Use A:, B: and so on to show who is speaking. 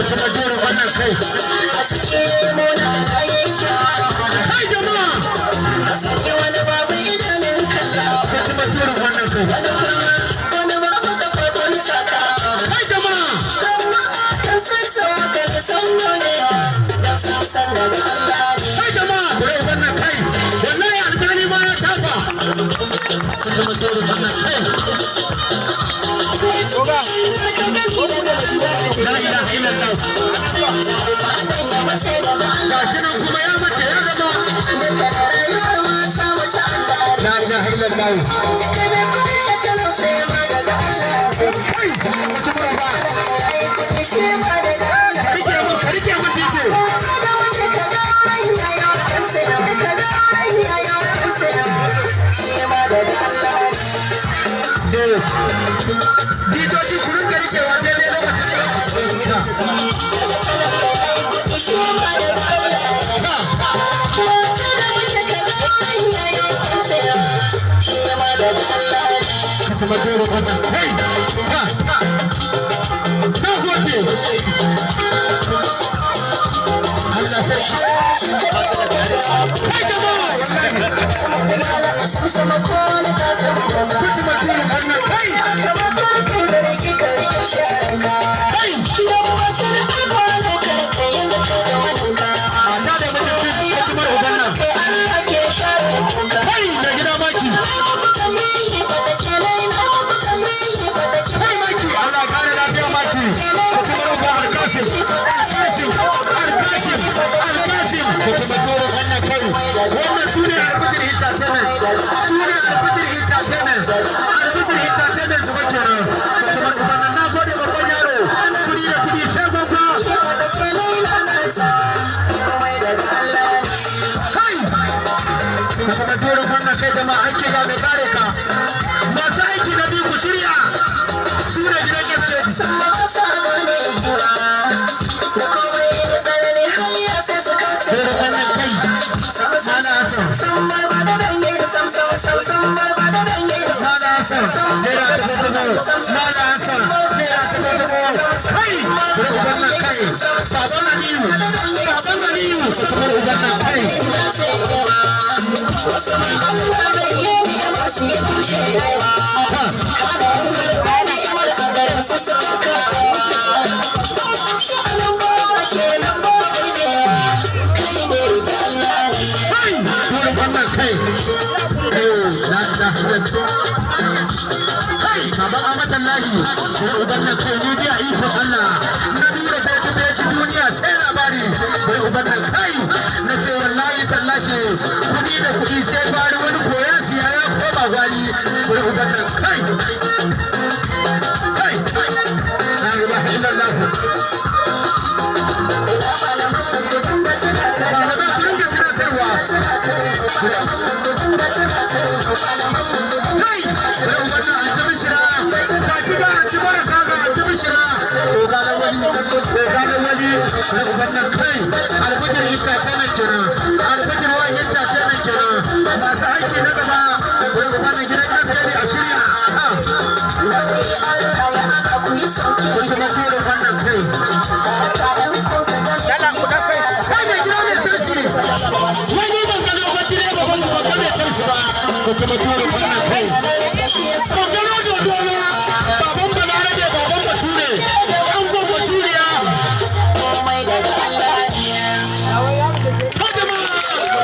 A: kuma dole wannan kai
B: a cikin muna da yin shawara
A: kai jama'a
B: a sani wani babu idanun kalla
A: kuma dole wannan kai
B: wani babu kafafun taka
A: kai jama'a
B: kan santa kan san ne da san daga Allah ne
A: kai jama'a dole wannan kai wallahi alƙali ma ya tafa kuma dole wannan kai la ilaha illallah gashi nan kuma ya mace ya gaba la ilaha illallah Ditoci kurin gari cewa daidai lokacin da kuma dole wannan kai na gode Allah sai kai jama'a
B: sama ko da ta san
A: kuma dole wannan kai
B: zargi ka rike sharanka
A: kai
B: ya ba shi da alƙawari karka yin ka da wannan ka
A: mata da mutum sun kuma uban nan
B: kai Allah ke share kuka
A: kai da gida maki kai maki Allah kare lafiya maki kuma uban alkasim alkasim alkasim alkasim kuma dole wannan kai wannan sune albishir entertainment sune albishir entertainment albishir entertainment su bace nan kuma uban nan na gode babban yaro kudi da kudi sai babba kai kuma dole wannan kai jama'a an ce ga mai kare ka masu aiki na biyu ku shirya su ne gidan gaske dole wannan kai mana asan mana asan naira dubu mana asan naira dubu kai dole wannan kai baban aliyu baban aliyu kuma wannan kai Baban Amatan Lahi, sai uban nan kai ne biya iko Allah, na biyu da beci duniya sai labari, bai uban nan kai, na ce wallahi tallashe, kuɗi da kuɗi sai bari wani koya siya ya koma gwani, bai uban nan kai. Kai, la ilaha illallah. Malamai su rinke tunatarwa. Kai, bai uban nan an taɓa shira, baki ba a ci ba da kaga an taɓa shira. Koganen wani, bai uban nan kai, albijir entertainment kenan, albijir wa entertainment kenan, masu aiki na gaba, bai uban nan gidan